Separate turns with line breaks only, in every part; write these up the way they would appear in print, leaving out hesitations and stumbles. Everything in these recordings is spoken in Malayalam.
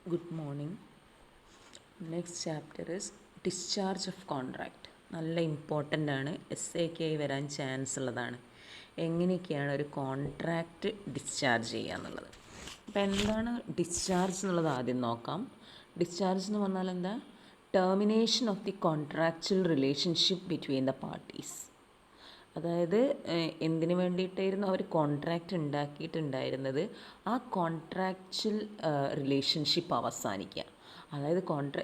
Good morning. Next chapter is discharge of contract. നല്ല ഇമ്പോർട്ടൻ്റ് ആണ്, SAK വരാൻ ചാൻസ് ഉള്ളതാണ്. എങ്ങനെയൊക്കെയാണ് ഒരു കോൺട്രാക്റ്റ് ഡിസ്ചാർജ് ചെയ്യുക എന്നുള്ളത്. അപ്പോൾ എന്താണ് ഡിസ്ചാർജ് എന്നുള്ളത് ആദ്യം നോക്കാം. ഡിസ്ചാർജ് എന്ന് പറഞ്ഞാൽ എന്താ? Termination of the contractual relationship between the parties. അതായത് എന്തിനു വേണ്ടിയിട്ടായിരുന്നു അവർ കോൺട്രാക്റ്റ് ഉണ്ടാക്കിയിട്ടുണ്ടായിരുന്നത്? ആ കോൺട്രാക്ച്വൽ റിലേഷൻഷിപ്പ് അവസാനിക്കുക. അതായത്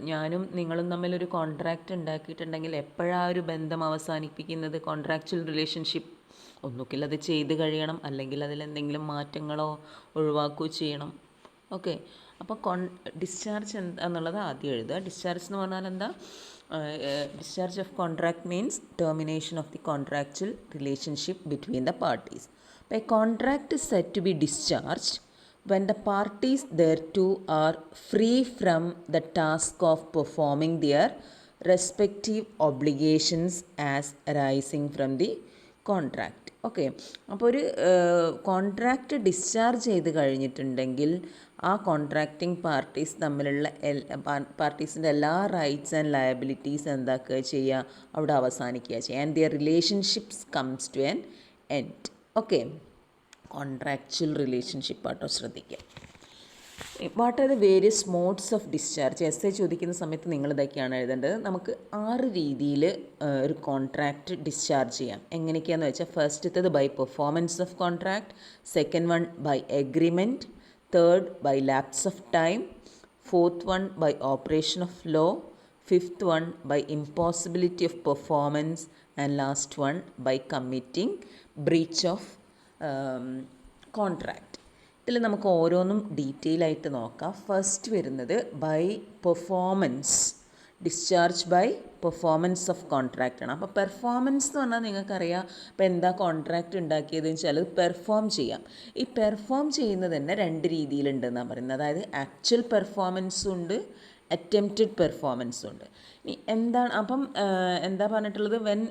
ഞാനും നിങ്ങളും തമ്മിലൊരു കോൺട്രാക്റ്റ് ഉണ്ടാക്കിയിട്ടുണ്ടെങ്കിൽ എപ്പോഴാണ് ഒരു ബന്ധം അവസാനിപ്പിക്കുന്നത്? കോൺട്രാക്ച്വൽ റിലേഷൻഷിപ്പ് ഒന്നുകിൽ അത് ചെയ്ത് കഴിയണം, അല്ലെങ്കിൽ അതിലെന്തെങ്കിലും മാറ്റങ്ങളോ ഒഴിവാക്കുകയോ ചെയ്യണം. ഓക്കെ, അപ്പോൾ ഡിസ്ചാർജ് എന്താണെന്നുള്ളത് ആദ്യം എഴുതുക. ഡിസ്ചാർജ് എന്ന് പറഞ്ഞാൽ എന്താ? Discharge of contract means termination of the contractual relationship between the parties. A contract is said to be discharged when the parties thereto are free from the task of performing their respective obligations as arising from the contract. Okay, അപ്പോൾ ഒരു കോൺട്രാക്റ്റ് ഡിസ്ചാർജ് ചെയ്ത് കഴിഞ്ഞിട്ടുണ്ടെങ്കിൽ ആ കോൺട്രാക്റ്റിംഗ് പാർട്ടീസ് തമ്മിലുള്ള പാർട്ടീസിൻ്റെ എല്ലാ റൈറ്റ്സ് ആൻഡ് ലയബിലിറ്റീസ് എന്താക്കുക ചെയ്യുക, അവിടെ അവസാനിക്കുക ചെയ്യുക. And their relationships comes to an end. Okay, contractual relationship ആട്ടോ, ശ്രദ്ധിക്കുക. What are the various modes of discharge? ചോദിക്കുന്ന സമയത്ത് നിങ്ങൾ ഇതൊക്കെയാണ് എഴുതേണ്ടത്. നമുക്ക് 6 രീതിയിൽ ഒരു കോൺട്രാക്റ്റ് ഡിസ്ചാർജ് ചെയ്യാം. എങ്ങനെയൊക്കെയാണെന്ന് വെച്ചാൽ, ഫസ്റ്റത്തേത് by performance of contract, second one by agreement, third by lapse of time, fourth one by operation of law, fifth one by impossibility of performance, and last one by committing breach of contract. ഇതിൽ നമുക്ക് ഓരോന്നും ഡീറ്റെയിൽ ആയിട്ട് നോക്കാം. ഫസ്റ്റ് വരുന്നത് by performance, discharge by performance of contract ആണ്. അപ്പോൾ പെർഫോമൻസ് എന്ന് പറഞ്ഞാൽ നിങ്ങൾക്കറിയാം, ഇപ്പോൾ എന്താ കോൺട്രാക്റ്റ് ഉണ്ടാക്കിയതെന്ന് വെച്ചാൽ അത് പെർഫോം ചെയ്യാം. ഈ പെർഫോം ചെയ്യുന്നത് തന്നെ 2 രീതിയിലുണ്ടെന്നാണ് പറയുന്നത്. അതായത് ആക്ച്വൽ പെർഫോമൻസും ഉണ്ട്, അറ്റംപ്റ്റഡ് പെർഫോമൻസും ഉണ്ട്. ഇനി എന്താണ് അപ്പം എന്താ പറഞ്ഞിട്ടുള്ളത്? When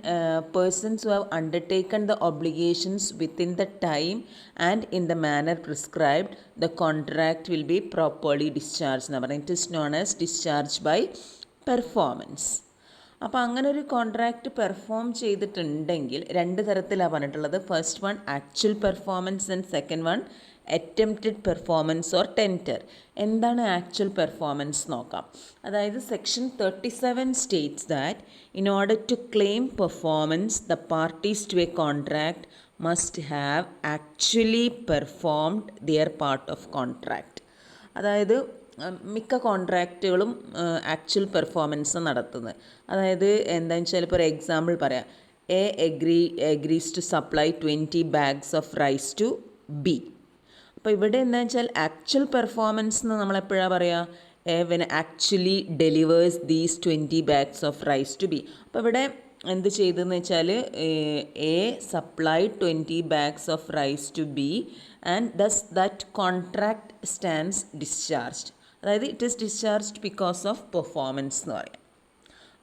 persons who have undertaken the obligations within the time and in the manner prescribed the contract will be properly discharge എന്ന് പറയുന്നത്. It is known as discharge by performance. അപ്പോൾ അങ്ങനെ ഒരു കോൺട്രാക്റ്റ് പെർഫോം ചെയ്തിട്ടുണ്ടെങ്കിൽ 2 തരത്തിലാണ് പറഞ്ഞിട്ടുള്ളത്. First one actual performance and second one attempted performance or tender. എന്താണ് ആക്ച്വൽ പെർഫോമൻസ് നോക്കാം. അതായത് section 37 states that in order to claim performance the parties to a contract must have actually performed their part of contract. അതായത് മിക്ക കോൺട്രാക്റ്റുകളും ആക്ച്വൽ പെർഫോമൻസ് നടത്തുന്നത്. അതായത് എന്താണെന്ന് വെച്ചാൽ, ഇപ്പോൾ ഒരു എക്സാമ്പിൾ പറയാം. A agrees to supply 20 bags of rice to B. അപ്പോൾ ഇവിടെ എന്താണെന്ന് വെച്ചാൽ ആക്ച്വൽ പെർഫോമൻസ് എന്ന് നമ്മളെപ്പോഴാണ് പറയുക? When actually delivers these 20 bags of rice to B. അപ്പോൾ ഇവിടെ എന്ത് ചെയ്തതെന്ന് വെച്ചാൽ, A supply 20 bags of rice to B and thus that contract stands discharged. അതായത് it is discharged because of performance എന്ന് പറയാം.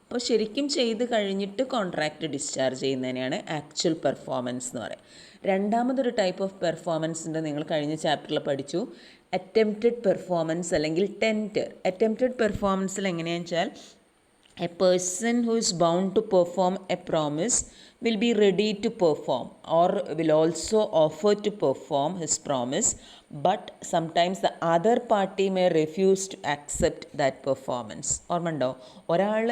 അപ്പോൾ ശരിക്കും ചെയ്ത് കഴിഞ്ഞിട്ട് കോൺട്രാക്റ്റ് ഡിസ്ചാർജ് ചെയ്യുന്നതിനെയാണ് ആക്ച്വൽ പെർഫോമൻസ് എന്ന് പറയുക. രണ്ടാമതൊരു ടൈപ്പ് ഓഫ് പെർഫോമൻസ് ഉണ്ട്, നിങ്ങൾ കഴിഞ്ഞ ചാപ്റ്ററിൽ പഠിച്ചു. അറ്റംപ്റ്റഡ് പെർഫോമൻസ് അല്ലെങ്കിൽ ടെൻഡർ. അറ്റംപ്റ്റഡ് പെർഫോമൻസിൽ എങ്ങനെയാണെന്ന് വെച്ചാൽ, a person who is bound to perform a promise will be ready to perform or will also offer to perform his promise, but sometimes the other party may refuse to accept that performance. ഓർമ്മയുണ്ടോ? ഒരാൾ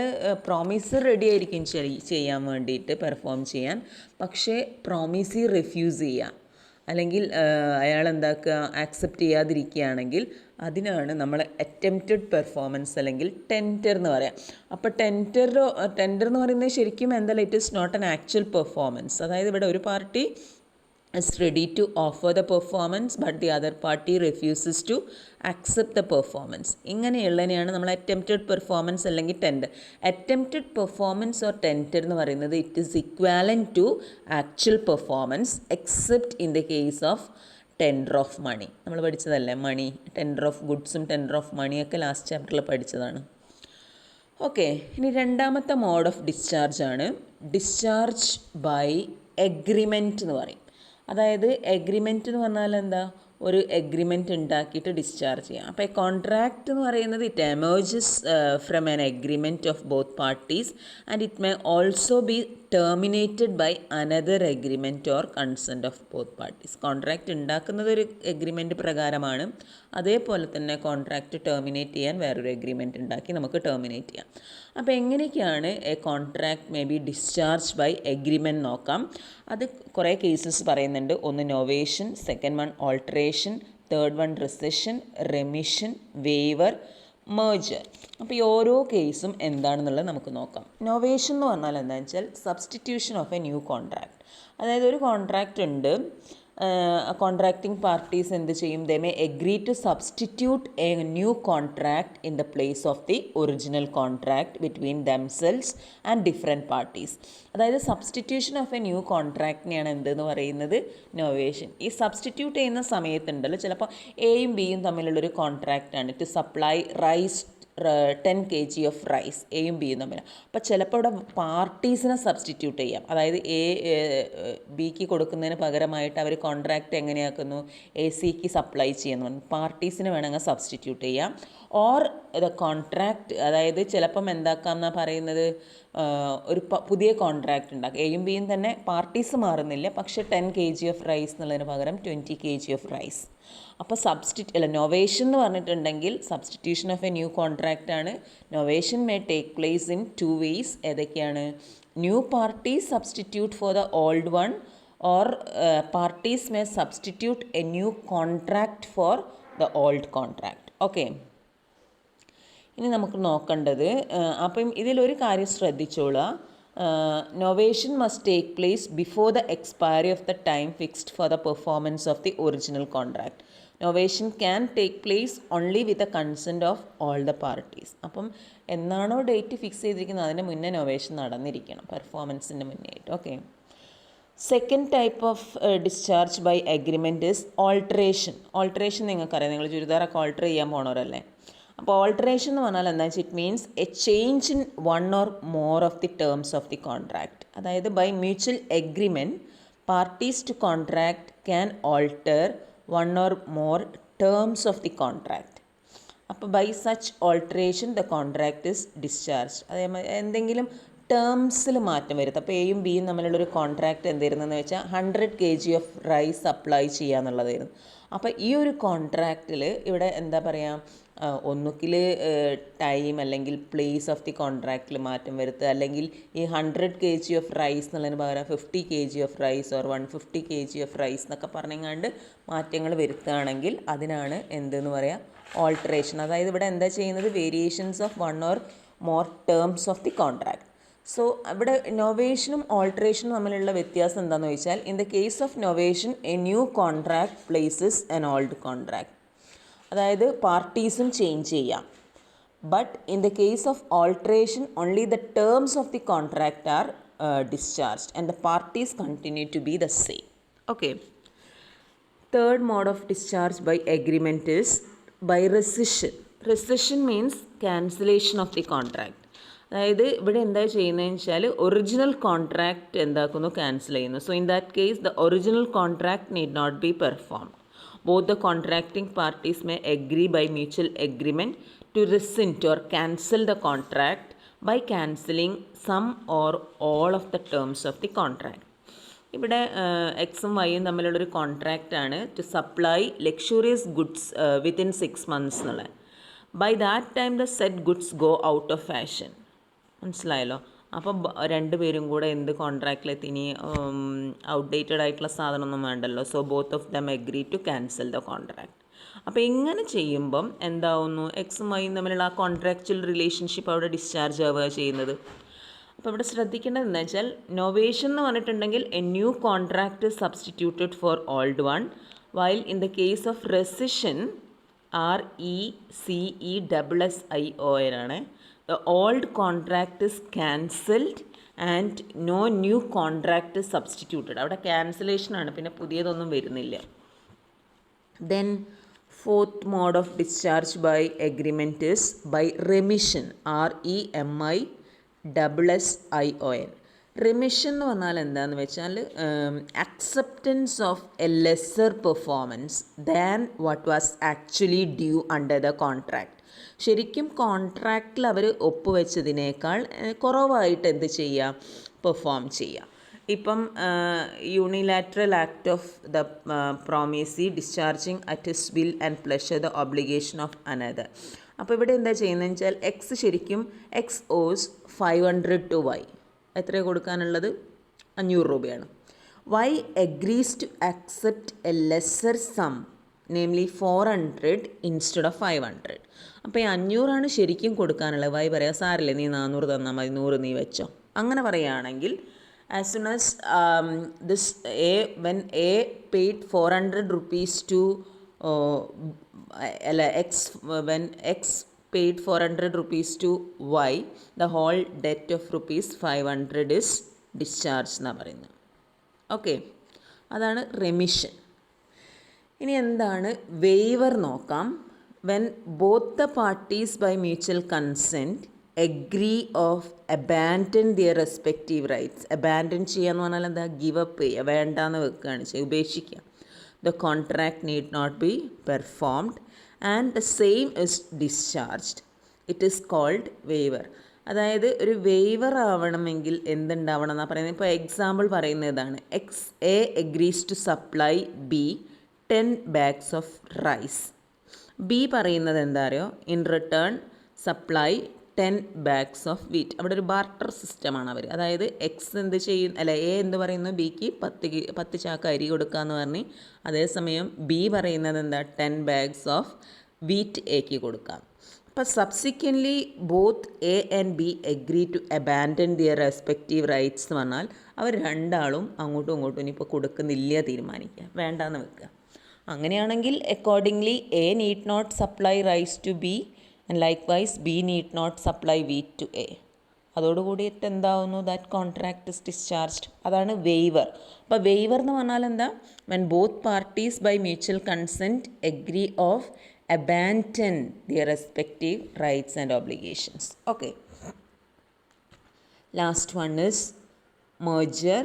പ്രോമിസ് റെഡി ആയിരിക്കും ചെയ്യാൻ വേണ്ടിയിട്ട്, പെർഫോം ചെയ്യാൻ. പക്ഷേ പ്രോമിസ് റിഫ്യൂസ് ചെയ്യുക, അല്ലെങ്കിൽ അയാൾ എന്താക്കുക, ആക്സെപ്റ്റ് ചെയ്യാതിരിക്കുകയാണെങ്കിൽ അതിനാണ് നമ്മൾ അറ്റംപ്റ്റഡ് പെർഫോമൻസ് അല്ലെങ്കിൽ ടെൻഡർ എന്ന് പറയാം. അപ്പോൾ ടെൻഡർ എന്ന് പറയുന്നത് ശരിക്കും എന്തായാലും it is not an actual performance. അതായത് ഇവിടെ ഒരു party is ready to offer the performance but the other party refuses to accept the performance. ഇങ്ങനെയുള്ളതിനെയാണ് നമ്മൾ അറ്റംപ്റ്റഡ് പെർഫോമൻസ് അല്ലെങ്കിൽ tender. Attempted performance or tender എന്ന് പറയുന്നത് it is equivalent to actual performance except in the case of tender of money. നമ്മൾ പഠിച്ചതല്ലേ മണി, ടെൻഡർ ഓഫ് ഗുഡ്സും ടെൻഡർ ഓഫ് മണിയൊക്കെ ലാസ്റ്റ് ചാപ്റ്ററിൽ പഠിച്ചതാണ്. ഓക്കെ, ഇനി രണ്ടാമത്തെ മോഡ് ഓഫ് ഡിസ്ചാർജ് ആണ് ഡിസ്ചാർജ് ബൈ എഗ്രിമെൻറ്റ് എന്ന് പറയും. അതായത് എഗ്രിമെൻറ്റ് എന്ന് പറഞ്ഞാൽ എന്താ? ഒരു എഗ്രിമെൻറ്റ് ഉണ്ടാക്കിയിട്ട് ഡിസ്ചാർജ് ചെയ്യാം. അപ്പോൾ കോൺട്രാക്റ്റ് എന്ന് പറയുന്നത് it emerges from an agreement of both parties and it may also be terminated by another agreement or consent of both parties. Contract ഉണ്ടാക്കുന്നത് ഒരു എഗ്രിമെൻറ്റ് പ്രകാരമാണ്, അതേപോലെ തന്നെ കോൺട്രാക്റ്റ് ടെർമിനേറ്റ് ചെയ്യാൻ വേറൊരു എഗ്രിമെൻറ്റ് ഉണ്ടാക്കി നമുക്ക് ടെർമിനേറ്റ് ചെയ്യാം. അപ്പോൾ എങ്ങനെയൊക്കെയാണ് a contract may be discharge by agreement നോക്കാം. അത് കുറേ കേസസ് പറയുന്നുണ്ട്. ഒന്ന് novation, second one alteration, third one rescission, remission, waiver, merger. അപ്പോൾ ഈ ഓരോ കേസും എന്താണെന്നുള്ളത് നമുക്ക് നോക്കാം. നൊവേഷൻ എന്ന് പറഞ്ഞാൽ എന്താണെന്ന് വെച്ചാൽ substitution of a new contract. അതായത് ഒരു കോൺട്രാക്റ്റ് ഉണ്ട്, കോൺട്രാക്റ്റിംഗ് പാർട്ടീസ് എന്ത് ചെയ്യും? They may agree to substitute a new contract in the place of the original contract between themselves and different parties. അതായത് സബ്സ്റ്റിറ്റ്യൂഷൻ ഓഫ് എ ന്യൂ കോൺട്രാക്റ്റിനെയാണ് എന്തെന്ന് പറയുന്നത്? നൊവേഷൻ. ഈ സബ്സ്റ്റിറ്റ്യൂട്ട് ചെയ്യുന്ന സമയത്തുണ്ടല്ലോ, ചിലപ്പോൾ എയും ബിയും തമ്മിലുള്ളൊരു കോൺട്രാക്റ്റാണ് to supply rice 10 kg of rice, എയും ബിയും തമ്മിൽ. അപ്പോൾ ചിലപ്പോൾ ഇവിടെ പാർട്ടീസിനെ സബ്സ്റ്റിറ്റ്യൂട്ട് ചെയ്യാം. അതായത് ബിക്ക് കൊടുക്കുന്നതിന് പകരമായിട്ട് അവർ കോൺട്രാക്റ്റ് എങ്ങനെയാക്കുന്നു? സിക്ക് സപ്ലൈ ചെയ്യുന്നു. പാർട്ടീസിന് വേണമെങ്കിൽ സബ്സ്റ്റിറ്റ്യൂട്ട് ചെയ്യാം. ഓർ ദ കോൺട്രാക്റ്റ്, അതായത് ചിലപ്പം എന്താക്കാം എന്നാണ് പറയുന്നത്, ഒരു പുതിയ കോൺട്രാക്റ്റ് ഉണ്ടാക്കുക. എയും ബിയും തന്നെ പാർട്ടീസ് മാറുന്നില്ല, പക്ഷേ 10 kg ഓഫ് റൈസ് എന്നുള്ളതിന് പകരം 20 kg ഓഫ് റൈസ്. അപ്പോൾ നൊവേഷൻ എന്ന് പറഞ്ഞിട്ടുണ്ടെങ്കിൽ substitution of a new contract ആണ്. Novation may take place in 2 ways. ഏതൊക്കെയാണ്? New parties substitute for the old one, or parties may substitute a new contract for the old contract. Okay, ഇനി നമുക്ക് നോക്കേണ്ടത്, അപ്പം ഇതിലൊരു കാര്യം ശ്രദ്ധിച്ചോളുക. Novation must take place before the expiry of the time fixed for the performance of the original contract. Novation can take place only with the consent of all the parties. അപ്പം എന്നാണോ ഡേറ്റ് ഫിക്സ് ചെയ്തിരിക്കുന്നത് അതിന് മുന്നേ നൊവേഷൻ നടന്നിരിക്കണം, പെർഫോമൻസിൻ്റെ മുന്നേ ആയിട്ട്. Okay, second type of discharge by agreement is alteration. Alteration നിങ്ങൾക്കറിയാം, നിങ്ങൾ ചുരിദാറൊക്കെ ഓൾട്ടർ ചെയ്യാൻ പോണവരല്ലേ. അപ്പോൾ ഓൾട്ടറേഷൻ എന്ന് പറഞ്ഞാൽ എന്താ വെച്ചാൽ it means a change in one or more of the terms of the contract. അതായത് by mutual agreement parties to contract can alter one or more terms of the contract. അപ്പോൾ by such alteration the contract is discharge. അതേമാതിരി എന്തെങ്കിലും ടേംസിൽ മാറ്റം വരുത്തും. അപ്പോൾ എയും ബിയും തമ്മിലുള്ളൊരു കോൺട്രാക്റ്റ് എന്തായിരുന്നെന്ന് വെച്ചാൽ 100 kg ഓഫ് റൈസ് സപ്ലൈ ചെയ്യുക എന്നുള്ളതായിരുന്നു. അപ്പോൾ ഈ ഒരു കോൺട്രാക്റ്റിൽ ഇവിടെ എന്താ പറയുക, ഒന്നുകിൽ ടൈം അല്ലെങ്കിൽ പ്ലേസ് ഓഫ് ദി കോൺട്രാക്റ്റിൽ മാറ്റം വരുത്തുക, അല്ലെങ്കിൽ ഈ 100 kg ഓഫ് റൈസ് എന്നുള്ളതിന് പകരം 50 kg of rice or 150 kg of rice എന്നൊക്കെ പറഞ്ഞുകൊണ്ട് മാറ്റങ്ങൾ വരുത്തുകയാണെങ്കിൽ അതിനാണ് എന്തെന്ന് പറയുക? ഓൾട്ടറേഷൻ. അതായത് ഇവിടെ എന്താ ചെയ്യുന്നത്? Variations of one or more terms of the contract. So ഇവിടെ നൊവേഷനും ഓൾട്ടറേഷനും തമ്മിലുള്ള വ്യത്യാസം എന്താണെന്ന് ചോദിച്ചാൽ, in the case of novation a new contract places an old contract. അതായത് പാർട്ടീസും ചേഞ്ച് ചെയ്യാം. But in the case of alteration only the terms of the contract are discharged and the parties continue to be the same. Okay, third mode of discharge by agreement is by rescission. റെസിഷൻ means cancellation of the contract. അതായത് ഇവിടെ എന്താ ചെയ്യുന്നതെന്ന് വെച്ചാൽ ഒറിജിനൽ കോൺട്രാക്റ്റ് എന്താക്കുന്നു? ക്യാൻസൽ ചെയ്യുന്നു. So in that case the original contract need not be performed. Both the contracting parties may agree by mutual agreement to rescind or cancel the contract by cancelling some or all of the terms of the contract. ഇവിടെ എക്സും വൈയും തമ്മിലുള്ളൊരു കോൺട്രാക്റ്റാണ് to supply luxurious goods within 6 months എന്നുള്ളത്. By that time the set goods go out of fashion. മനസ്സിലായല്ലോ? അപ്പം രണ്ടുപേരും കൂടെ എന്ത് കോൺട്രാക്റ്റിലെത്തി? ഇനി ഔട്ട്ഡേറ്റഡ് ആയിട്ടുള്ള സാധനമൊന്നും വേണ്ടല്ലോ. So both of them agree to cancel the contract. അപ്പോൾ ഇങ്ങനെ ചെയ്യുമ്പം എന്താവുന്നു? എക്സും വൈയും തമ്മിലുള്ള ആ കോൺട്രാക്ച്വൽ റിലേഷൻഷിപ്പ് അവിടെ ഡിസ്ചാർജ് ആവുക ചെയ്യുന്നത്. അപ്പോൾ ഇവിടെ ശ്രദ്ധിക്കേണ്ടത് എന്താ വെച്ചാൽ, നൊവേഷൻ എന്ന് പറഞ്ഞിട്ടുണ്ടെങ്കിൽ a new contract substituted for old one, while in the case of rescission RECESSION ആണ്, the old contract is cancelled and no new contract is substituted. അവിടെ ക്യാൻസലേഷൻ ആണ്, പിന്നെ പുതിയതൊന്നും വരുന്നില്ല. Then fourth mode of discharge by agreement is by remission. REMISSION. Remission എന്ന് പറഞ്ഞാൽ എന്താണെന്ന് വെച്ചാൽ acceptance of A lesser performance than what was actually due under the contract. ശരിക്കും കോൺട്രാക്റ്റിൽ അവർ ഒപ്പുവെച്ചതിനേക്കാൾ കുറവായിട്ട് എന്ത് ചെയ്യുക, പെർഫോം ചെയ്യുക. ഇപ്പം unilateral act of the promisee discharging at his will and pleasure the obligation of another. അപ്പോൾ ഇവിടെ എന്താ ചെയ്യുന്നതെന്ന് വെച്ചാൽ എക്സ് ശരിക്കും എക്സ് ഓസ് 500 ടു വൈ. എത്ര കൊടുക്കാനുള്ളത്? 500 രൂപയാണ്. Y agrees to accept a lesser sum, namely 400 instead of 500. അപ്പോൾ ഈ 500 ശരിക്കും കൊടുക്കാനുള്ളത്. വൈ പറയാം, സാറില്ലേ നീ 400 തന്നാൽ മതി, 100 നീ വെച്ചോ. അങ്ങനെ പറയുകയാണെങ്കിൽ as soon as when A paid 400 rupees to when X paid 400 rupees to Y, the whole debt of rupees 500 is discharged എന്നാണ് പറയുന്നത്. ഓക്കെ, അതാണ് റെമിഷൻ. ഇനി എന്താണ് വെയ്വർ നോക്കാം. when both the parties by mutual consent agree of abandon their respective rights. abandon ചെയ്യുക എന്ന് പറഞ്ഞാൽ എന്താ, ഗിവ് അപ്പ് ചെയ്യുക, വേണ്ടാന്ന് വെക്കുകയാണ് ചെയ്യുക, ഉപേക്ഷിക്കുക. the contract need not be performed and the same is discharged. it is called waiver. അതായത് ഒരു വെയ്വർ ആവണമെങ്കിൽ എന്തുണ്ടാവണം എന്നാണ് പറയുന്നത്. ഇപ്പോൾ എക്സാമ്പിൾ പറയുന്നത് ഇതാണ്. A agrees to supply B 10 bags of rice. B പറയുന്നത് എന്താ അറിയോ, in return supply 10 bags of wheat. അവിടെ ഒരു ബാർട്ടർ സിസ്റ്റമാണ് അവർ. അതായത് എക്സ് എന്ത് ചെയ്യും, അല്ല എ എന്ത് പറയുന്നു, ബിക്ക് 10 ചാക്ക് അരി കൊടുക്കാമെന്ന് പറഞ്ഞ്, അതേസമയം ബി പറയുന്നത് എന്താ, 10 bags ഓഫ് വീറ്റ് എക്ക് കൊടുക്കാം. അപ്പോൾ subsequently both A and B agree to abandon their respective rights എന്ന് പറഞ്ഞാൽ അവർ രണ്ടാളും അങ്ങോട്ടും ഇങ്ങോട്ടും ഇനിയിപ്പോൾ കൊടുക്കുന്നില്ല തീരുമാനിക്കുക, വേണ്ടാന്ന് വെക്കുക. അങ്ങനെയാണെങ്കിൽ accordingly A need not supply rice to B and likewise B need not supply wheat to A. അതോടുകൂടിയിട്ട് എന്താവുന്നു, ദാറ്റ് കോൺട്രാക്ട് ഇസ് ഡിസ്ചാർജ്ഡ്. അതാണ് വെയ്വർ. അപ്പോൾ വെയ്വർ എന്ന് പറഞ്ഞാൽ എന്താ, when both parties by mutual consent agree of abandon their respective rights and obligations. Okay. Last one is merger.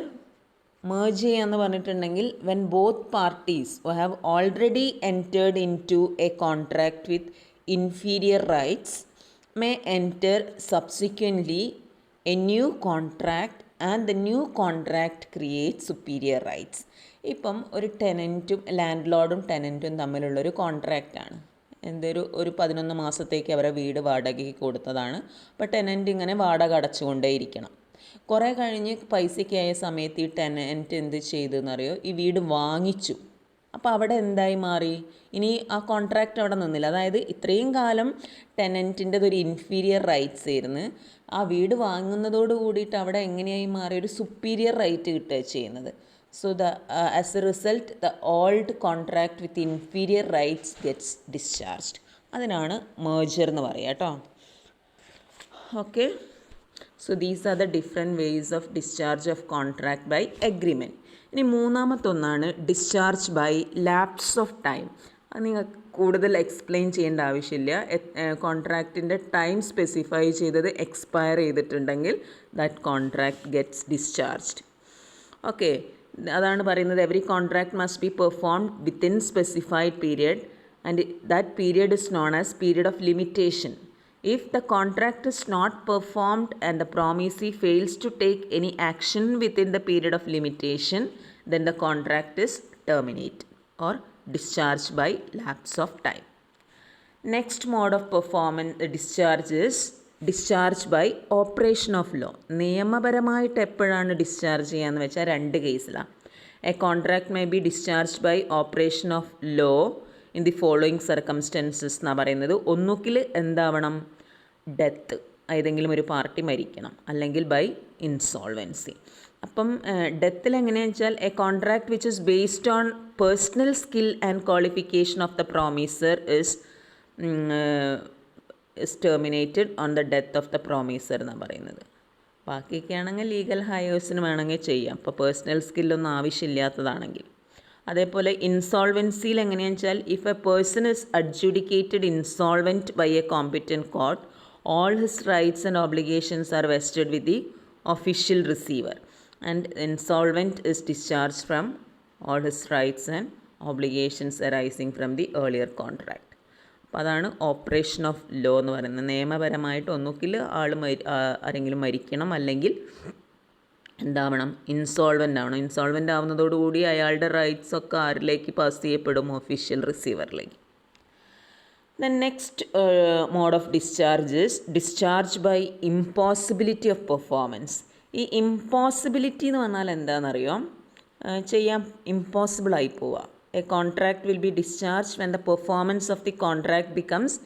Merge ചെയ്യാന്ന് പറഞ്ഞിട്ടുണ്ടെങ്കിൽ when both parties who have already entered into a contract with inferior rights may enter subsequently a new contract and the new contract creates superior rights. ഇപ്പം ഒരു ടെനൻറ്റും ലാൻഡ് ലോർഡും ടെനൻറ്റും തമ്മിലുള്ളൊരു കോൺട്രാക്റ്റാണ്. ഒരു 11 മാസത്തേക്ക് അവരെ വീട് വാടകയ്ക്ക് കൊടുത്തതാണ്. അപ്പോൾ ടെനൻറ്റ് ഇങ്ങനെ വാടക അടച്ചുകൊണ്ടേയിരിക്കണം. കുറേ കഴിഞ്ഞ് പൈസയ്ക്കായ സമയത്ത് ഈ ടെനൻറ്റ് എന്ത് ചെയ്തെന്നറിയോ, ഈ വീട് വാങ്ങിച്ചു. അപ്പോൾ അവിടെ എന്തായി മാറി, ഇനി ആ കോൺട്രാക്റ്റ് അവിടെ നിന്നില്ല. അതായത് ഇത്രയും കാലം ടെനൻറ്റിൻ്റെതൊരു ഇൻഫീരിയർ റൈറ്റ്സ് ആയിരുന്നു. ആ വീട് വാങ്ങുന്നതോട് കൂടിയിട്ട് അവിടെ എങ്ങനെയായി മാറി, ഒരു സുപ്പീരിയർ റൈറ്റ് കിട്ടുക ചെയ്യുന്നത്. So as a result the old contract with inferior rights gets discharged. അതിനാണ് merger എന്ന് പറയുക കേട്ടോ. Okay, so these are the different ways of discharge of contract by agreement. ഇനി മൂന്നാമത്തൊന്നാണ് discharge by lapse of time. അത് നിങ്ങൾക്ക് കൂടുതൽ എക്സ്പ്ലെയിൻ ചെയ്യേണ്ട ആവശ്യമില്ല. കോൺട്രാക്റ്റിൻ്റെ ടൈം സ്പെസിഫൈ ചെയ്തത് എക്സ്പയർ ചെയ്തിട്ടുണ്ടെങ്കിൽ that contract gets discharged. Okay, അതാണ് പറയുന്നത് every contract must be performed within specified period and that period is known as period of limitation. If the contract is not performed and the promisee fails to take any action within the period of limitation then the contract is terminate or discharge by lapse of time. Next mode of performance discharge is discharge by operation of law. നിയമപരമായിട്ട് എപ്പോഴാണ് ഡിസ്ചാർജ് ചെയ്യാന്ന് വെച്ചാൽ 2 കേസിലാണ്. A contract may be discharge by operation of law in the following circumstances എന്നാണ് പറയുന്നത്. ഒന്നുകിൽ എന്താവണം, ഡെത്ത്, ഏതെങ്കിലും ഒരു പാർട്ടി മരിക്കണം, അല്ലെങ്കിൽ ബൈ ഇൻസോൾവൻസി. അപ്പം ഡെത്തിൽ എങ്ങനെയാണെന്ന് വെച്ചാൽ A contract which is based on personal skill and qualification of the promisor is terminated on the death of the promisor എന്നാണ് പറയുന്നത്. ബാക്കിയൊക്കെ ആണെങ്കിൽ ലീഗൽ ഹയേഴ്സിന് വേണമെങ്കിൽ ചെയ്യാം, അപ്പോൾ പേഴ്സണൽ സ്കില്ലൊന്നും ആവശ്യമില്ലാത്തതാണെങ്കിൽ. അതേപോലെ ഇൻസോൾവൻസിയിൽ എങ്ങനെയാണെന്ന് വെച്ചാൽ if a person is adjudicated insolvent by a competent court all his rights and obligations are vested with the official receiver, and insolvent is discharged from all his rights and obligations arising from the earlier contract. അപ്പോൾ അതാണ് ഓപ്പറേഷൻ ഓഫ് ലോ എന്ന് പറയുന്നത്. നിയമപരമായിട്ട് ഒന്നുകിൽ ആരെങ്കിലും മരിക്കണം, അല്ലെങ്കിൽ എന്താവണം, ഇൻസോൾവൻ്റ് ആവണം. ഇൻസോൾവൻ്റ് ആവുന്നതോടുകൂടി അയാളുടെ റൈറ്റ്സ് ഒക്കെ ആരിലേക്ക് പാസ് ചെയ്യപ്പെടും? Official റിസീവറിലേക്ക്. The next mode of discharge is discharge by impossibility of performance. ഈ ഇമ്പോസിബിലിറ്റി എന്ന് പറഞ്ഞാൽ എന്താണെന്നറിയോ? ചെയ്യാൻ ഇമ്പോസിബിൾ ആയി പോവുക. A contract will be discharge when the performance of the contract becomes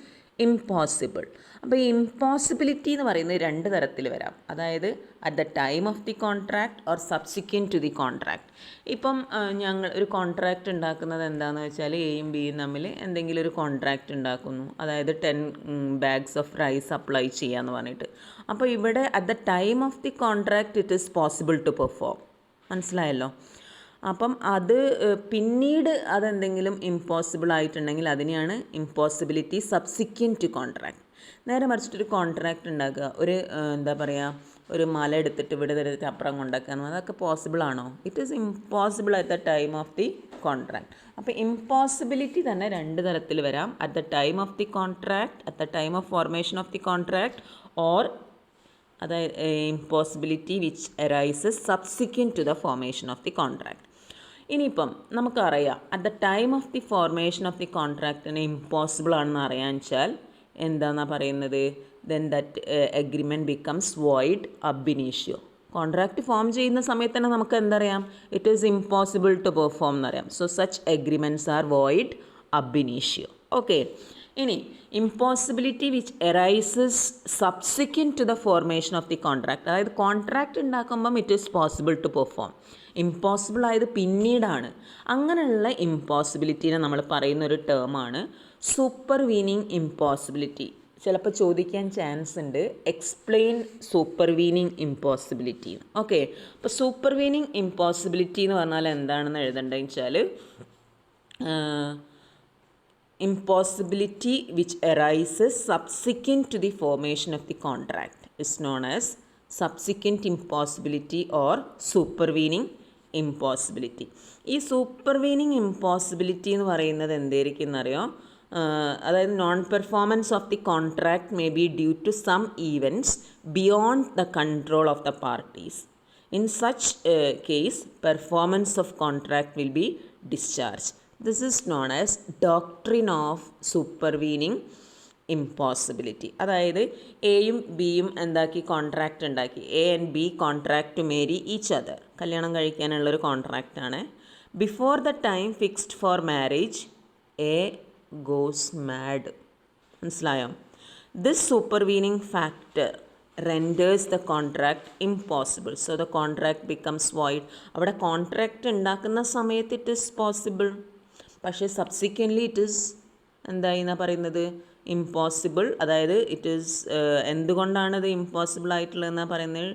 impossible. അപ്പോൾ ഈ ഇമ്പോസിബിലിറ്റി എന്ന് പറയുന്നത് രണ്ട് തരത്തിൽ വരാം. അതായത് at the time of the contract or subsequent to the contract. ഇപ്പം ഞങ്ങൾ ഒരു കോൺട്രാക്റ്റ് ഉണ്ടാക്കുന്നത് എന്താണെന്ന് വെച്ചാൽ, എയും ബിയും തമ്മിൽ എന്തെങ്കിലും ഒരു കോൺട്രാക്റ്റ് ഉണ്ടാക്കുന്നു. അതായത് 10 bags ഓഫ് റൈസ് സപ്ലൈ ചെയ്യാമെന്ന് പറഞ്ഞിട്ട്. അപ്പോൾ ഇവിടെ at the time of the contract it is possible to perform. മനസ്സിലായല്ലോ? അപ്പം അത് പിന്നീട് അതെന്തെങ്കിലും ഇമ്പോസിബിൾ ആയിട്ടുണ്ടെങ്കിൽ അതിനെയാണ് ഇമ്പോസിബിലിറ്റി സബ്സിക്വൻറ്റ് ടു കോൺട്രാക്ട്. നേരെ മറിച്ചിട്ടൊരു കോൺട്രാക്റ്റ് ഉണ്ടാക്കുക, ഒരു എന്താ പറയുക, ഒരു മല എടുത്തിട്ട് ഇവിടെ എടുത്തിട്ട് അപ്പുറം കൊണ്ടാക്കുക, അതൊക്കെ പോസിബിൾ ആണോ? It is impossible at the time of the contract. അപ്പോൾ ഇമ്പോസിബിലിറ്റി തന്നെ രണ്ട് തരത്തിൽ വരാം. At the time of the contract, at the time of formation of the contract, or അതായത് impossibility which arises subsequent to the formation of the contract. ഇനിയിപ്പം നമുക്കറിയാം at the time of the formation of the കോൺട്രാക്റ്റിന് ഇമ്പോസിബിൾ ആണെന്ന് അറിയാൻ വെച്ചാൽ എന്താണെന്നാണ് പറയുന്നത്? Then that agreement becomes void ab initio. Contract form ചെയ്യുന്ന സമയത്ത് തന്നെ നമുക്ക് എന്തറിയാം? It is impossible to perform എന്നറിയാം. So such agreements are void ab initio. Okay. ഇനി impossibility which arises subsequent to the formation of the contract. അതായത് കോൺട്രാക്റ്റ് ഉണ്ടാക്കുമ്പം it is possible to perform. Impossible ആയത് പിന്നീടാണ്. അങ്ങനെയുള്ള ഇമ്പോസിബിലിറ്റീനെ നമ്മൾ പറയുന്ന ഒരു ടേമാണ് സൂപ്പർവീനിങ് ഇമ്പോസിബിലിറ്റി. ചിലപ്പോൾ ചോദിക്കാൻ ചാൻസ് ഉണ്ട്, എക്സ്പ്ലെയിൻ സൂപ്പർവീനിങ് ഇമ്പോസിബിലിറ്റി. ഓക്കെ. അപ്പോൾ സൂപ്പർവീനിങ് ഇമ്പോസിബിലിറ്റി എന്ന് പറഞ്ഞാൽ എന്താണെന്ന് എഴുതേണ്ടതെന്ന് വെച്ചാൽ, impossibility which arises subsequent to the formation of the contract is known as subsequent impossibility or supervening impossibility. ഈ സൂപ്പർവീനിങ് ഇമ്പോസിബിലിറ്റി എന്ന് പറയുന്നത് എന്തായിരിക്കും എന്നറിയോ? അതായത് non performance of the contract may be due to some events beyond the control of the parties. In such case performance of contract will be discharge. This is known as doctrine of supervening impossibility. അതായത് എയും ബിയും എന്താക്കി? കോൺട്രാക്റ്റ് ഉണ്ടാക്കി. A and B contract to marry each other. കല്യാണം കഴിക്കാനുള്ളൊരു കോൺട്രാക്റ്റാണ്. Before the time fixed for marriage A goes mad. മനസ്സിലായോ? This supervening factor renders the contract impossible. So the contract becomes void. അവിടെ കോൺട്രാക്റ്റ് ഉണ്ടാക്കുന്ന സമയത്ത് ഇറ്റ് ഈസ് പോസിബിൾ, പക്ഷേ സബ്സിക്വൻ്റ്ലി ഇറ്റ് ഈസ് എന്തായി എന്നാണ് പറയുന്നത്? ഇമ്പോസിബിൾ. അതായത് ഇറ്റ് ഈസ് എന്തുകൊണ്ടാണ് ഇത് ഇമ്പോസിബിൾ ആയിട്ടുള്ളതെന്നാണ് പറയുന്നത്?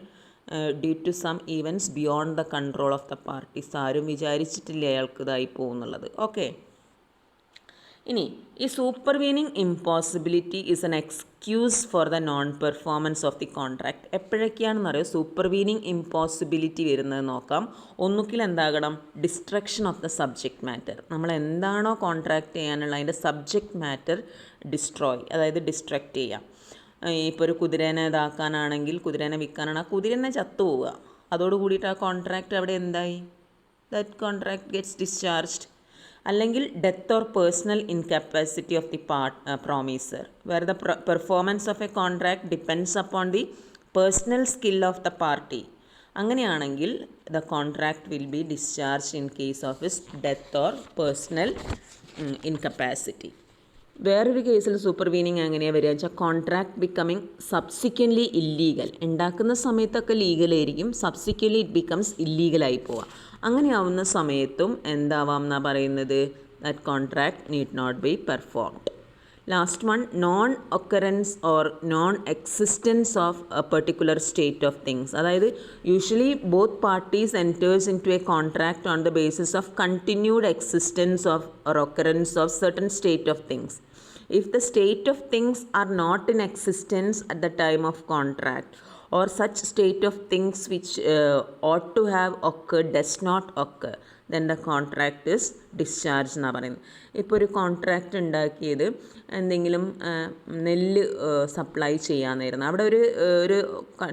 Due to some events beyond the control of the parties. ആരും വിചാരിച്ചിട്ടില്ല അയാൾക്ക് ഇതായി പോകുന്നുള്ളത്. ഓക്കെ. ഇനി ഈ supervening impossibility is an excuse for the non performance of the contract. എപ്പോഴൊക്കെയാണെന്ന് അറിയാം സൂപ്പർവീനിങ് ഇമ്പോസിബിലിറ്റി വരുന്നത് നോക്കാം. ഒന്നുകിൽ എന്താകണം? Destruction of the subject matter. നമ്മൾ എന്താണോ കോൺട്രാക്ട് ചെയ്യാനുള്ള അതിൻ്റെ സബ്ജക്റ്റ് മാറ്റർ ഡിസ്ട്രോയ്, അതായത് ഡിസ്ട്രക്റ്റ് ചെയ്യാം. ഇപ്പോൾ ഒരു കുതിരേനെ ഇതാക്കാനാണെങ്കിൽ, കുതിരേനെ വിൽക്കാനാണ്, ആ കുതിരനെ ചത്തുപോവുക. അതോടുകൂടിയിട്ട് ആ കോൺട്രാക്റ്റ് അവിടെ എന്തായി? That contract gets discharged. അല്ലെങ്കിൽ death or personal incapacity of the promisor, where the performance of a contract depends upon the personal skill of the party. അങ്ങനെയാണെങ്കിൽ the contract will be discharge in case of his death or personal incapacity. വേറൊരു കേസിൽ സൂപ്പർവീനിങ് എങ്ങനെയാണ് വരിക വെച്ചാൽ, കോൺട്രാക്ട് ബിക്കമിങ് സബ്സിക്വൻ്റ്ലി ഇല്ലീഗൽ. ഉണ്ടാക്കുന്ന സമയത്തൊക്കെ ലീഗലായിരിക്കും, സബ്സിക്വൻ്റ്ലി ഇറ്റ് ബിക്കംസ് ഇല്ലീഗലായി പോവുക. അങ്ങനെയാവുന്ന സമയത്തും എന്താവാം എന്നാണ് പറയുന്നത്? That contract need not be performed. Last one, non occurrence or non existence of a particular state of things. അതായത് usually both parties enters into a contract on the basis of continued existence of or occurrence of certain state of things. If the state of things are not in existence at the time of contract, or such state of things which ought to have occurred does not occur, then the contract is discharged എന്നാണ് പറയുന്നത്. ഇപ്പോൾ ഒരു കോൺട്രാക്റ്റ് ഉണ്ടാക്കിയത് എന്തെങ്കിലും നെല്ല് സപ്ലൈ ചെയ്യാമെന്നായിരുന്നു. അവിടെ ഒരു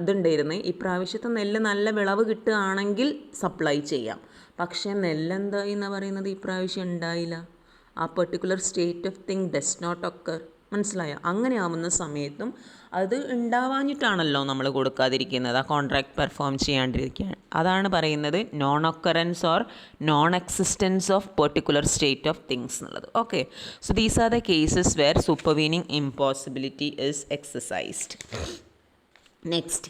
ഇതുണ്ടായിരുന്നു, ഇപ്രാവശ്യത്തെ നെല്ല് നല്ല വിളവ് കിട്ടുകയാണെങ്കിൽ സപ്ലൈ ചെയ്യാം. പക്ഷേ നെല്ലെന്തായി എന്നാണ് പറയുന്നത്, ഇപ്രാവശ്യം ഉണ്ടായില്ല. ആ particular state of thing does not occur. മനസ്സിലായോ? അങ്ങനെ ആവുന്ന സമയത്തും അത് ഉണ്ടാവാഞ്ഞിട്ടാണല്ലോ നമ്മൾ കൊടുക്കാതിരിക്കുന്നത്, ആ കോൺട്രാക്ട് പെർഫോം ചെയ്യാണ്ടിരിക്കാൻ. അതാണ് പറയുന്നത് non occurrence or non existence of particular state of things എന്നുള്ളത്. Okay, so these are the cases where supervening impossibility is exercised. Next,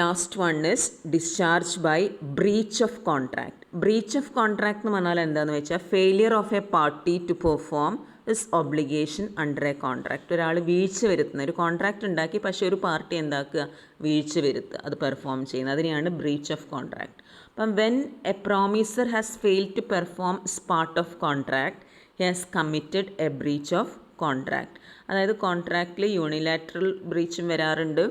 last one is discharge by breach of contract. Breach of contract എന്ന് പറഞ്ഞാൽ എന്താണെന്ന് വെച്ചാൽ failure of a party to perform his obligation under a contract. ഒരാൾ വീഴ്ച വരുത്തുന്ന, ഒരു കോൺട്രാക്റ്റ് ഉണ്ടാക്കി പക്ഷേ ഒരു പാർട്ടി എന്താക്കുക, വീഴ്ച വരുത്തുക, അത് പെർഫോം ചെയ്യുന്നത്, അതിനെയാണ് ബ്രീച്ച് ഓഫ് കോൺട്രാക്ട്. അപ്പം when a promisor has fail to perform is part of contract he has committed a breach of contract. അതായത് കോൺട്രാക്റ്റിൽ യൂണിലാറ്ററൽ ബ്രീച്ചും വരാറുണ്ട്,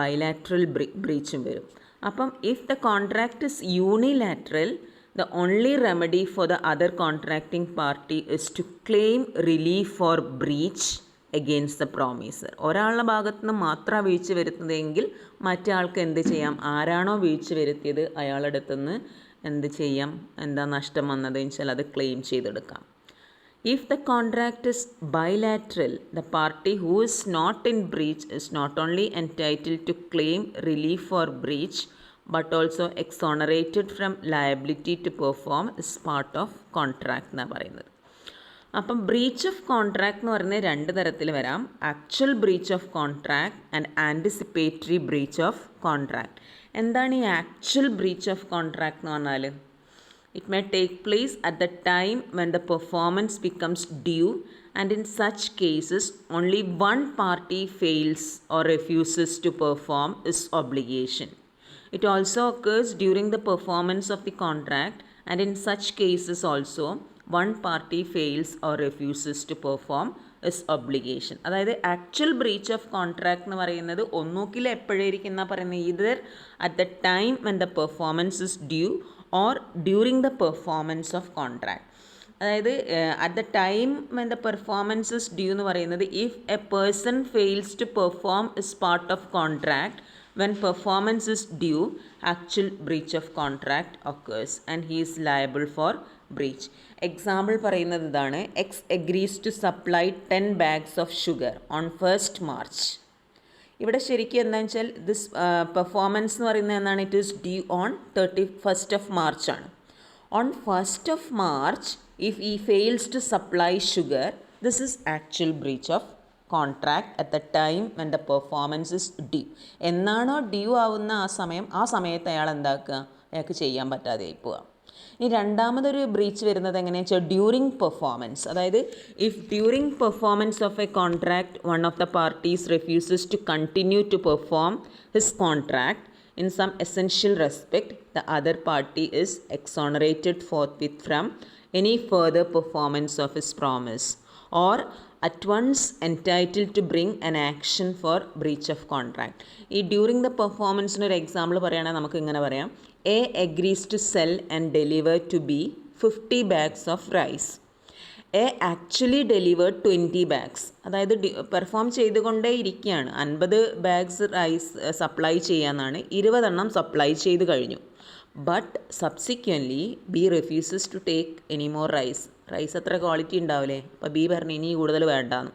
ബൈലാറ്ററൽ ബ്രീച്ചും വരും. അപ്പം if the contract is unilateral, the only remedy for the other contracting party is to claim relief for breach against the promiser. ഒരാളുടെ ഭാഗത്ത് നിന്ന് മാത്രം വീഴ്ച വരുത്തുന്നതെങ്കിൽ മറ്റേ ആൾക്ക് എന്ത് ചെയ്യാം, ആരാണോ വീഴ്ച വരുത്തിയത് അയാളുടെ അടുത്തുനിന്ന് എന്ത് ചെയ്യാം, എന്താ നഷ്ടം വന്നതെന്ന് വെച്ചാൽ അത് ക്ലെയിം ചെയ്തെടുക്കാം. If the contract is bilateral, the party who is not in breach is not only entitled to claim relief for breach but also exonerated from liability to perform is part of contract എന്നാണ് പറയുന്നത്. അപ്പം ബ്രീച്ച് ഓഫ് കോൺട്രാക്ട് എന്ന് പറയുന്നത് രണ്ട് തരത്തിൽ വരാം, actual breach of contract and anticipatory breach of contract. എന്താണ് ഈ ആക്ച്വൽ ബ്രീച്ച് ഓഫ് കോൺട്രാക്ട് എന്ന് പറഞ്ഞാൽ? It may take place at the time when the performance becomes due, and in such cases only one party fails or refuses to perform its obligation. It also occurs during the performance of the contract, and in such cases also one party fails or refuses to perform its obligation. അതായത് ആക്ച്വൽ ബ്രീച്ച് ഓഫ് കോൺട്രാക്ട് എന്ന് പറയുന്നത് ഒന്നുകിൽ എപ്പോഴായിരിക്കുന്ന പറയുന്നത്, either at the time when the performance is due or during the performance of contract. അതായത് at the time when the performance is due എന്ന് പറയുന്നത് if a person fails to perform is part of contract. When performance is due, actual breach of contract occurs and he is liable for breach. Example പറയുന്നത് ഇതാണ്, X agrees to supply 10 bags of sugar on 1st March. ഇവിടെ ശരിക്കും എന്താണെന്ന് വെച്ചാൽ ദിസ് പെർഫോമൻസ് എന്ന് പറയുന്നത് എന്താണ്, it is due on 31st of March ആണ്. On 1st of March, if he fails to supply sugar, this is actual breach of contract at the time when the performance is due. എന്നാണോ ഡ്യൂ ആവുന്ന ആ സമയത്ത് അയാൾ എന്താക്കുക, അയാൾക്ക് ചെയ്യാൻ പറ്റാതെ ആയി പോവുക. ഇനി രണ്ടാമതൊരു ബ്രീച്ച് വരുന്നത് എങ്ങനെയാണെന്ന് വെച്ചാൽ ഡ്യൂറിങ് പെർഫോമൻസ്. അതായത് if during performance of a contract one of the parties refuses to continue to perform his contract in some essential respect, the other party is exonerated forthwith from any further performance of his promise, or at once entitled to bring an action for breach of contract. ഈ ഡ്യൂറിങ് ദ പെർഫോമൻസിന് ഒരു എക്സാമ്പിൾ പറയുകയാണെങ്കിൽ നമുക്ക് ഇങ്ങനെ പറയാം, A agrees to sell and deliver to B 50 bags of rice. A actually delivered 20 bags. അതായത് പെർഫോം ചെയ്തുകൊണ്ടേ ഇരിക്കുകയാണ്, 50 bags റൈസ് സപ്ലൈ ചെയ്യാമെന്നാണ്, 20 എണ്ണം സപ്ലൈ ചെയ്ത് കഴിഞ്ഞു. But subsequently B refuses to take any more rice. Rice അത്ര ക്വാളിറ്റി ഉണ്ടാവില്ലേ, അപ്പോൾ ബി പറഞ്ഞു ഇനി കൂടുതൽ വേണ്ടാന്ന്.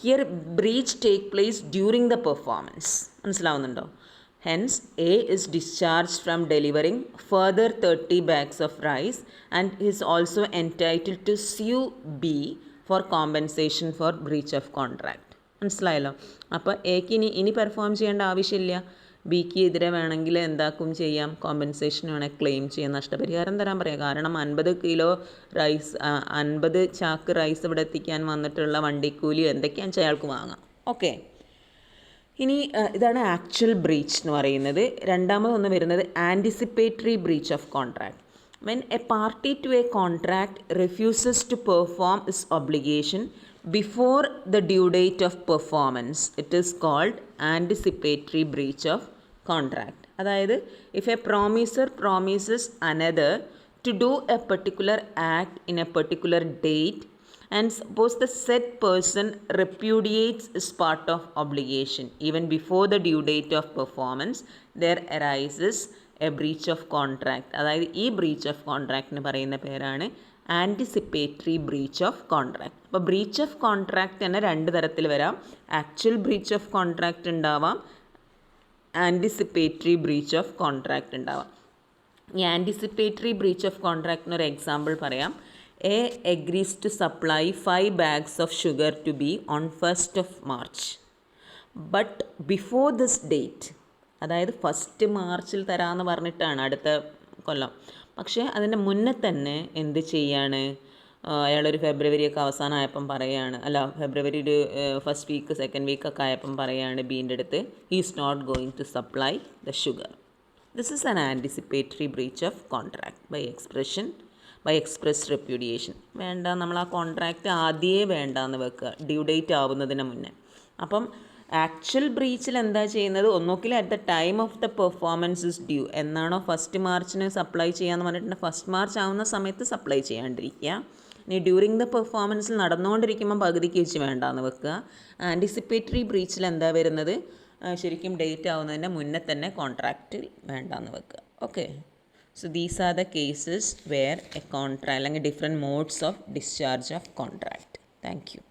Here breach take place during the performance. മനസ്സിലാവുന്നുണ്ടോ? Hence A is discharge from delivering further 30 bags of rice and is also entitled to sue B for compensation for breach of contract. മനസ്സിലായല്ലോ? അപ്പോൾ എക്ക് ഇനി പെർഫോം ചെയ്യേണ്ട ആവശ്യമില്ല, ബിക്ക് എതിരെ വേണമെങ്കിൽ എന്താക്കും ചെയ്യാം, കോമ്പൻസേഷൻ വേണമെങ്കിൽ ക്ലെയിം ചെയ്യാം, നഷ്ടപരിഹാരം തരാൻ പറയാം. കാരണം 50 കിലോ റൈസ് 50 ചാക്ക് റൈസ് ഇവിടെ എത്തിക്കാൻ വന്നിട്ടുള്ള വണ്ടിക്കൂലി എന്തൊക്കെയാണെന്ന് വെച്ചാൽ അയാൾക്ക് വാങ്ങാം. ഓക്കെ, ഇനി ഇതാണ് ആക്ച്വൽ ബ്രീച്ച് എന്ന് പറയുന്നത്. രണ്ടാമതൊന്ന് വരുന്നത് anticipatory breach of contract. When a party to a contract refuses to perform its obligation before the due date of performance, it is called anticipatory breach of contract. അതായത് if a promiser promises another to do a particular act in a particular date and suppose the said person repudiates is part of obligation even before the due date of performance, there arises a breach of contract. അതായത് ഈ ബ്രീച്ച് ഓഫ് കോൺട്രാക്റ്റിന് പറയുന്ന പേരാണ് ആൻറ്റിസിപ്പേറ്ററി ബ്രീച്ച് ഓഫ് കോൺട്രാക്റ്റ്. അപ്പോൾ ബ്രീച്ച് ഓഫ് കോൺട്രാക്റ്റ് തന്നെ രണ്ട് തരത്തിൽ വരാം. ആക്ച്വൽ ബ്രീച്ച് ഓഫ് കോൺട്രാക്റ്റ് ഉണ്ടാവാം, ആൻറ്റിസിപ്പേറ്ററി ബ്രീച്ച് ഓഫ് കോൺട്രാക്റ്റ് ഉണ്ടാവാം. ഈ ആൻറ്റിസിപ്പേറ്ററി ബ്രീച്ച് ഓഫ് കോൺട്രാക്റ്റിന് ഒരു എക്സാമ്പിൾ പറയാം. A agrees to supply 5 bags of sugar to B on 1st of March. But before this date, അതായത് 1st മാർച്ചിൽ തരാമെന്ന് പറഞ്ഞിട്ടാണ് അടുത്ത കൊല്ലം, പക്ഷേ അതിൻ്റെ മുന്നേ തന്നെ എന്ത് ചെയ്യാണ്, അയാളൊരു ഫെബ്രുവരിയൊക്കെ അവസാനമായപ്പം പറയുകയാണ്, അല്ല ഫെബ്രുവരി ഒരു ഫസ്റ്റ് വീക്ക് സെക്കൻഡ് വീക്കൊക്കെ ആയപ്പം പറയുകയാണ് ബീൻ്റെ അടുത്ത് is not going to supply the sugar. This is an anticipatory breach of contract by express repudiation. വേണ്ട, നമ്മൾ ആ കോൺട്രാക്റ്റ് ആദ്യമേ വേണ്ടാന്ന് വെക്കുക ഡ്യൂ ഡേറ്റ് ആവുന്നതിന് മുന്നേ. അപ്പം ആക്ച്വൽ ബ്രീച്ചിൽ എന്താ ചെയ്യുന്നത്, ഒന്നുകിൽ at the time of the performance is due, എന്നാണോ 1st മാർച്ചിന് സപ്ലൈ ചെയ്യാമെന്ന് പറഞ്ഞിട്ടുണ്ട് 1st മാർച്ച് ആവുന്ന സമയത്ത് സപ്ലൈ ചെയ്യാണ്ടിരിക്കുക. ഇനി ഡ്യൂറിങ് ദ പെർഫോമൻസിൽ നടന്നുകൊണ്ടിരിക്കുമ്പോൾ പകുതിക്ക് വെച്ച് വേണ്ടാന്ന് വെക്കുക. ആൻറ്റിസിപ്പേറ്ററി ബ്രീച്ചിൽ എന്താ വരുന്നത്, ശരിക്കും ഡേറ്റ് ആവുന്നതിൻ്റെ മുന്നേ തന്നെ കോൺട്രാക്റ്റ് വേണ്ടാന്ന് വെക്കുക. Okay, so these are the cases where a contract അല്ലെങ്കിൽ different modes of discharge of contract. Thank U.